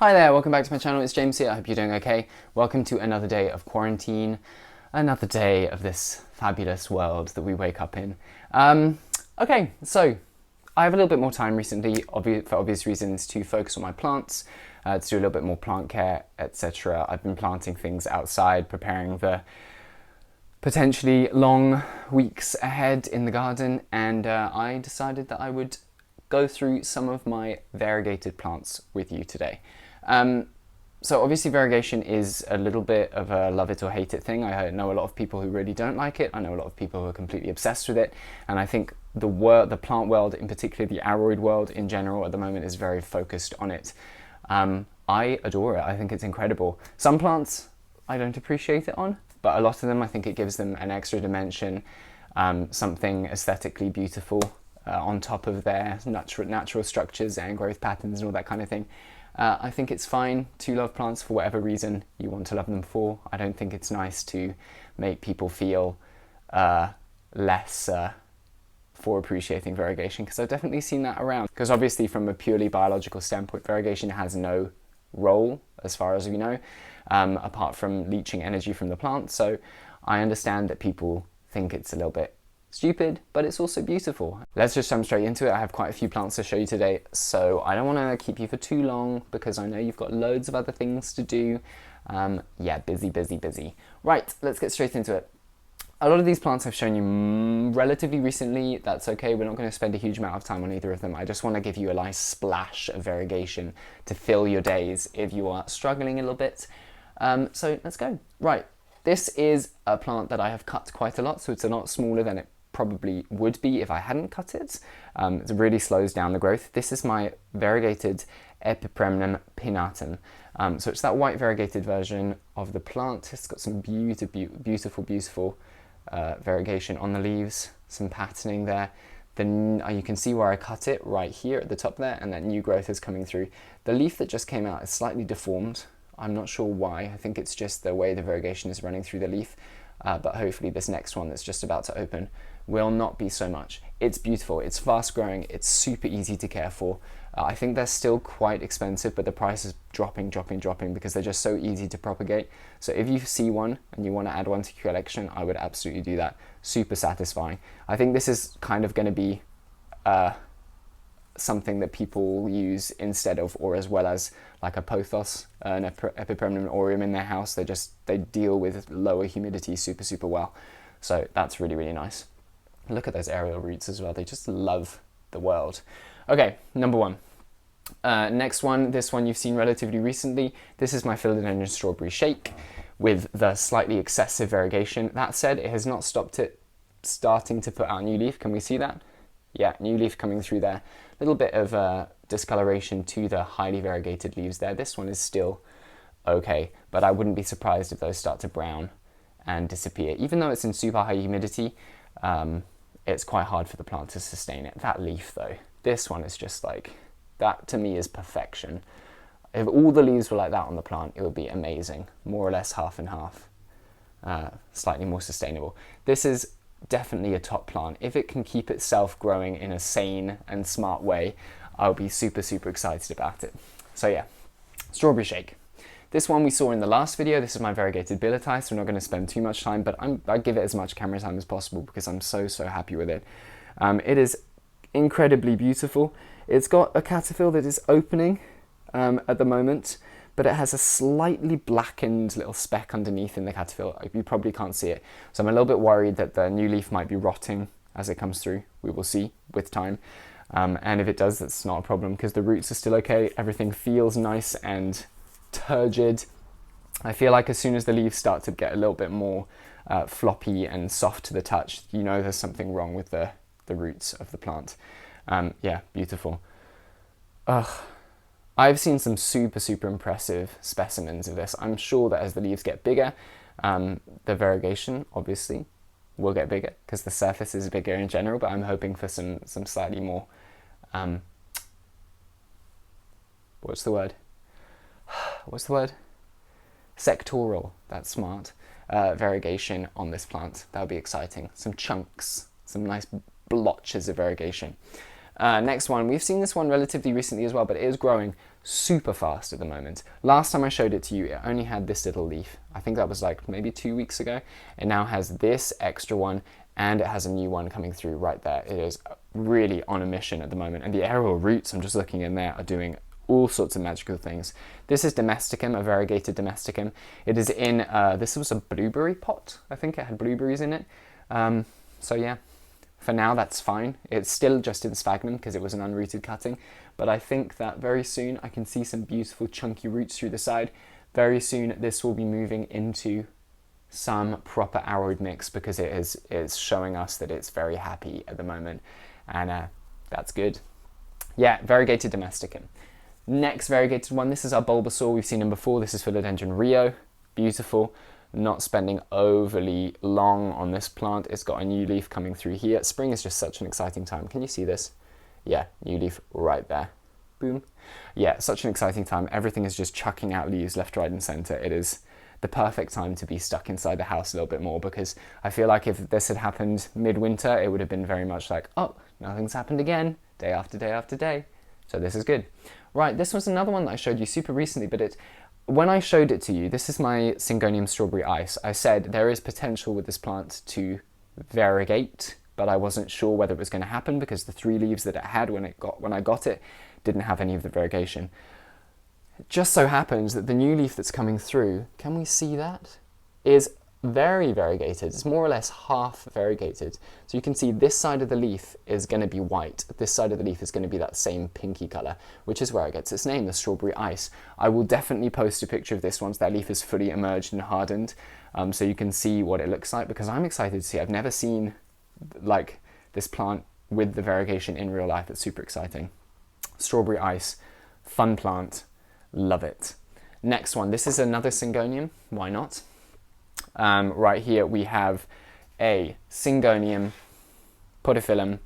Hi there, welcome back to my channel. It's James here. I hope you're doing okay. Welcome to another day of quarantine, another day of this fabulous world that we wake up in. Okay, so I have a little bit more time recently, for obvious reasons, to focus on my plants, to do a little bit more plant care, etc. I've been planting things outside, preparing the potentially long weeks ahead in the garden, and I decided that I would go through some of my variegated plants with you today. So obviously variegation is a little bit of a love it or hate it thing. I know a lot of people who really don't like it. I know a lot of people who are completely obsessed with it. And I think the plant world, in particular the aroid world in general at the moment, is very focused on it. I adore it. I think it's incredible. Some plants I don't appreciate it on, but a lot of them I think it gives them an extra dimension, something aesthetically beautiful on top of their natural structures and growth patterns and all that kind of thing. I think it's fine to love plants for whatever reason you want to love them for. I don't think it's nice to make people feel less for appreciating variegation, because I've definitely seen that around. Because obviously from a purely biological standpoint, variegation has no role, as far as we know, apart from leaching energy from the plant. So I understand that people think it's a little bit stupid, but it's also beautiful. Let's just jump straight into it. I have quite a few plants to show you today, so I don't want to keep you for too long because I know you've got loads of other things to do. Yeah, busy. Right, let's get straight into it. A lot of these plants I've shown you relatively recently. That's okay, we're not going to spend a huge amount of time on either of them. I just want to give you a nice splash of variegation to fill your days if you are struggling a little bit. So let's go. Right, this is a plant that I have cut quite a lot, so it's a lot smaller than it probably would be if I hadn't cut it. It really slows down the growth. This is my variegated Epipremnum pinnatum. So it's that white variegated version of the plant. It's got some beautiful variegation on the leaves, some patterning there. Then you can see where I cut it right here at the top there, and that new growth is coming through. The leaf that just came out is slightly deformed. I'm not sure why. I think it's just the way the variegation is running through the leaf. But hopefully this next one that's just about to open will not be so much. It's beautiful, it's fast growing, it's super easy to care for. I think they're still quite expensive, but the price is dropping because they're just so easy to propagate. So if you see one and you want to add one to your collection, I would absolutely do that. Super satisfying. I think this is kind of going to be something that people use instead of, or as well as, like a pothos, an Epipremnum aureum in their house. They deal with lower humidity super well. So that's really nice. Look at those aerial roots as well. They just love the world. Okay, number one. Next one, this one you've seen relatively recently. This is my Philodendron strawberry shake with the slightly excessive variegation. That said, it has not stopped it starting to put out new leaf. Can we see that? Yeah, new leaf coming through there. A little bit of discoloration to the highly variegated leaves there. This one is still okay, but I wouldn't be surprised if those start to brown and disappear. Even though it's in super high humidity, it's quite hard for the plant to sustain it. That leaf though, this one is just like, that to me is perfection. If all the leaves were like that on the plant, it would be amazing. More or less half and half, slightly more sustainable. This is definitely a top plant. If it can keep itself growing in a sane and smart way, I'll be super excited about it. So yeah, strawberry shake. This one we saw in the last video. This is my variegated billietiae, so we're not going to spend too much time, but I give it as much camera time as possible because I'm so happy with it. It is incredibly beautiful. It's got a cataphyll that is opening at the moment, but it has a slightly blackened little speck underneath in the cataphyll. You probably can't see it. So I'm a little bit worried that the new leaf might be rotting as it comes through. We will see with time. And if it does, that's not a problem because the roots are still okay. Everything feels nice and turgid. I feel like as soon as the leaves start to get a little bit more floppy and soft to the touch, you know there's something wrong with the roots of the plant. Yeah, beautiful. I've seen some super impressive specimens of this. I'm sure that as the leaves get bigger, the variegation obviously will get bigger because the surface is bigger in general, but I'm hoping for some slightly more, what's the word? Sectoral, that's smart, variegation on this plant. That would be exciting. Some chunks, some nice blotches of variegation. Next one, we've seen this one relatively recently as well, but it is growing super fast at the moment. Last time I showed it to you, it only had this little leaf. I think that was like maybe 2 weeks ago. It now has this extra one, and it has a new one coming through right there. It is really on a mission at the moment, and the aerial roots, I'm just looking in there, are doing all sorts of magical things. This is domesticum, a variegated domesticum. It is in, this was a blueberry pot. I think it had blueberries in it. So yeah, for now that's fine. It's still just in sphagnum because it was an unrooted cutting, but I think that very soon I can see some beautiful chunky roots through the side. Very soon this will be moving into some proper aroid mix because it's showing us that it's very happy at the moment, and that's good. Yeah, variegated domesticum. Next variegated one, this is our Bulbasaur. We've seen him before. This is Philodendron Rio. Beautiful. Not spending overly long on this plant. It's got a new leaf coming through here. Spring is just such an exciting time. Can you see this? Yeah, new leaf right there. Boom. Yeah, such an exciting time. Everything is just chucking out leaves left, right, and center. It is the perfect time to be stuck inside the house a little bit more, because I feel like if this had happened midwinter, it would have been very much like, oh, nothing's happened again, day after day after day. So this is good. Right, this was another one that I showed you super recently, but when I showed it to you, this is my Syngonium strawberry ice. I said there is potential with this plant to variegate, but I wasn't sure whether it was going to happen because the 3 leaves that it had when I got it didn't have any of the variegation. It just so happens that the new leaf that's coming through, can we see that? Is very variegated. It's more or less half variegated. So you can see this side of the leaf is going to be white. This side of the leaf is going to be that same pinky colour, which is where it gets its name, the strawberry ice. I will definitely post a picture of this once that leaf is fully emerged and hardened, so you can see what it looks like, because I'm excited to see. I've never seen like this plant with the variegation in real life. It's super exciting. Strawberry ice, fun plant, love it. Next one, this is another Syngonium, why not? Right here we have a Syngonium podophyllum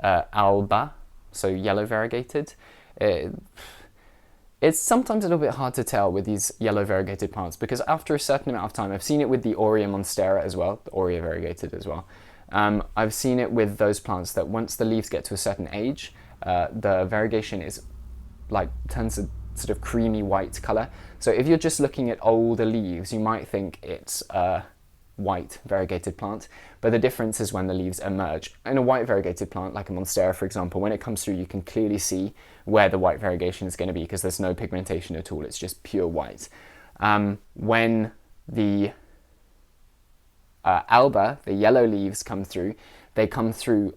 alba, so yellow variegated. It's sometimes a little bit hard to tell with these yellow variegated plants, because after a certain amount of time, I've seen it with the Aurea Monstera as well, the Aurea variegated as well. I've seen it with those plants that once the leaves get to a certain age, the variegation is like turns a sort of creamy white colour. So if you're just looking at older leaves, you might think it's a white variegated plant, but the difference is when the leaves emerge. In a white variegated plant, like a Monstera for example, when it comes through you can clearly see where the white variegation is going to be, because there's no pigmentation at all, it's just pure white. When the alba, the yellow leaves come through, they come through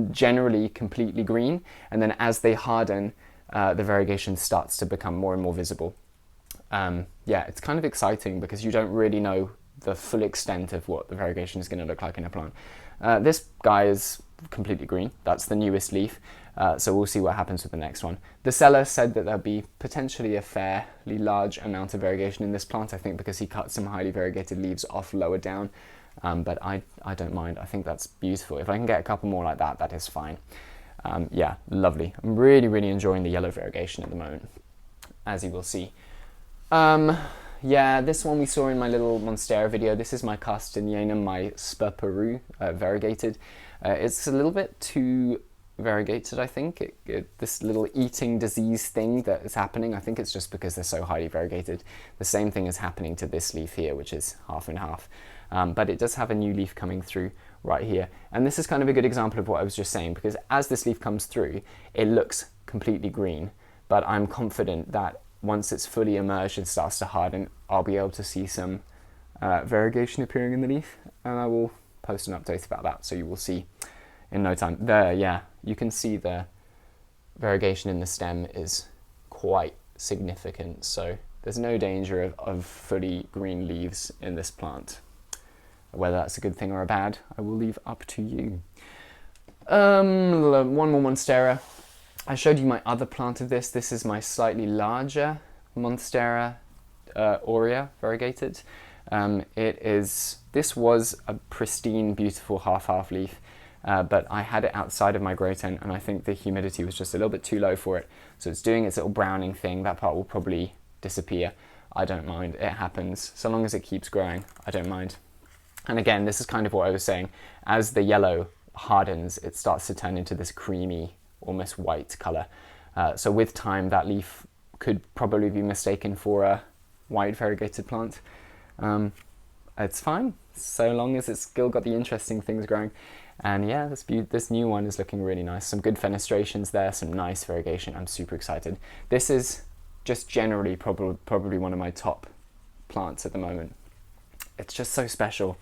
generally completely green, and then as they harden, the variegation starts to become more and more visible. Yeah, it's kind of exciting because you don't really know the full extent of what the variegation is going to look like in a plant. This guy is completely green. That's the newest leaf. So we'll see what happens with the next one. The seller said that there'll be potentially a fairly large amount of variegation in this plant, I think because he cut some highly variegated leaves off lower down. But I don't mind. I think that's beautiful. If I can get a couple more like that, that is fine. Yeah, lovely. I'm really, really enjoying the yellow variegation at the moment, as you will see. Yeah, this one we saw in my little Monstera video. This is my Castellanum, my sp.peru variegated. It's a little bit too variegated, I think. This little eating disease thing that is happening, I think it's just because they're so highly variegated. The same thing is happening to this leaf here, which is half and half. But it does have a new leaf coming through right here. And this is kind of a good example of what I was just saying, because as this leaf comes through, it looks completely green. But I'm confident that once it's fully emerged and starts to harden, I'll be able to see some variegation appearing in the leaf, and I will post an update about that, so you will see in no time. There, yeah, you can see the variegation in the stem is quite significant, so there's no danger of fully green leaves in this plant. Whether that's a good thing or a bad, I will leave up to you. One more Monstera. I showed you my other plant of this. This is my slightly larger Monstera Aurea variegated. This was a pristine, beautiful half-half leaf, but I had it outside of my grow tent, and I think the humidity was just a little bit too low for it. So it's doing its little browning thing. That part will probably disappear. I don't mind. It happens. So long as it keeps growing, I don't mind. And again, this is kind of what I was saying. As the yellow hardens, it starts to turn into this creamy almost white colour. So with time, that leaf could probably be mistaken for a white variegated plant. It's fine, so long as it's still got the interesting things growing. And yeah, this new one is looking really nice. Some good fenestrations there, some nice variegation. I'm super excited. This is just generally probably one of my top plants at the moment. It's just so special.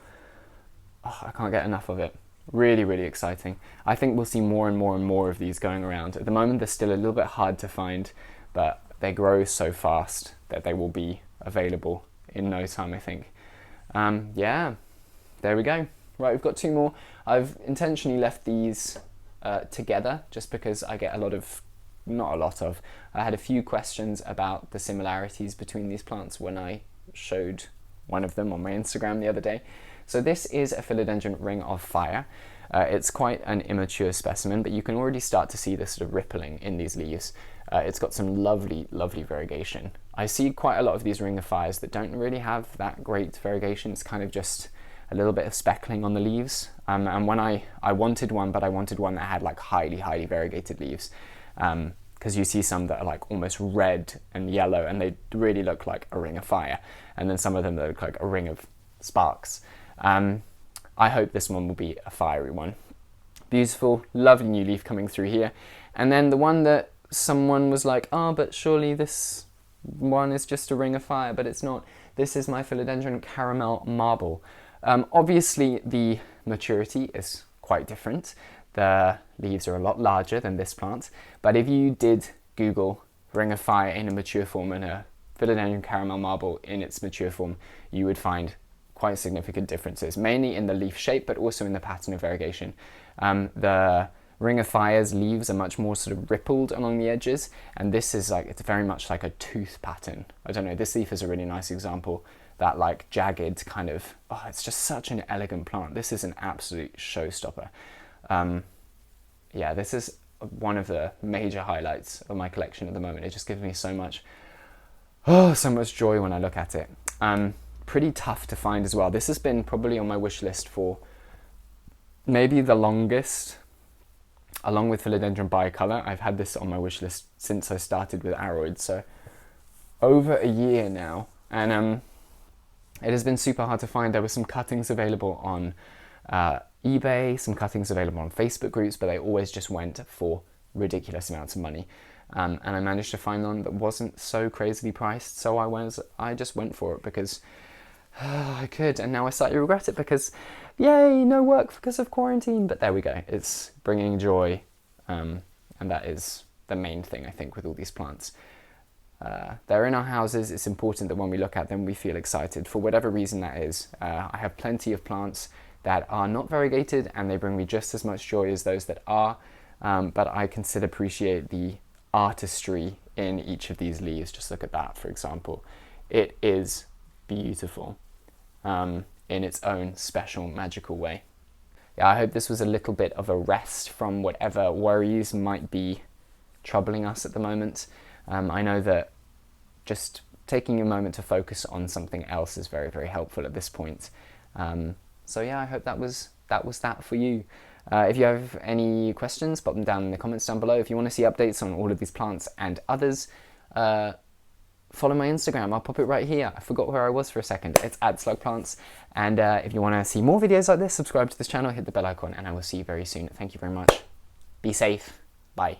Oh, I can't get enough of it. Really, really exciting. I think we'll see more and more and more of these going around. At the moment, they're still a little bit hard to find, but they grow so fast that they will be available in no time, I think. Yeah, there we go. Right, we've got two more. I've intentionally left these together just because I get I had a few questions about the similarities between these plants when I showed one of them on my Instagram the other day. So this is a Philodendron Ring of Fire. It's quite an immature specimen, but you can already start to see this sort of rippling in these leaves. It's got some lovely, lovely variegation. I see quite a lot of these Ring of Fires that don't really have that great variegation. It's kind of just a little bit of speckling on the leaves. And when I wanted one, but I wanted one that had like highly, highly variegated leaves. Because you see some that are like almost red and yellow, and they really look like a Ring of Fire. And then some of them that look like a ring of sparks. I hope this one will be a fiery one. Beautiful, lovely new leaf coming through here. And then the one that someone was like, oh, but surely this one is just a Ring of Fire, but it's not. This is my Philodendron Caramel Marble. Obviously the maturity is quite different. The leaves are a lot larger than this plant, but if you did Google Ring of Fire in a mature form and a Philodendron Caramel Marble in its mature form, you would find quite significant differences, mainly in the leaf shape, but also in the pattern of variegation. The Ring of Fire's leaves are much more sort of rippled along the edges, and this is like, it's very much like a tooth pattern. I don't know, this leaf is a really nice example, that like jagged kind of, oh, it's just such an elegant plant. This is an absolute showstopper. Yeah, this is one of the major highlights of my collection at the moment. It just gives me so much joy when I look at it. Pretty tough to find as well. This has been probably on my wish list for maybe the longest, along with Philodendron bicolor. I've had this on my wish list since I started with aroids, so over a year now, and it has been super hard to find. There were some cuttings available on eBay, some cuttings available on Facebook groups, but they always just went for ridiculous amounts of money. And I managed to find one that wasn't so crazily priced, so I just went for it because I could, and now I slightly regret it because, yay, no work because of quarantine. But there we go, it's bringing joy, and that is the main thing, I think, with all these plants. They're in our houses. It's important that when we look at them, we feel excited for whatever reason that is. I have plenty of plants that are not variegated, and they bring me just as much joy as those that are, but I can still appreciate the artistry in each of these leaves. Just look at that, for example. It is beautiful in its own special magical way. Yeah, I hope this was a little bit of a rest from whatever worries might be troubling us at the moment. I know that just taking a moment to focus on something else is very, very helpful at this point. So yeah, I hope that was that for you. If you have any questions, pop them down in the comments down below. If you want to see updates on all of these plants and others, follow my Instagram. I'll pop it right here. I forgot where I was for a second. It's @slugplants. And if you want to see more videos like this, subscribe to this channel, hit the bell icon, and I will see you very soon. Thank you very much. Be safe. Bye.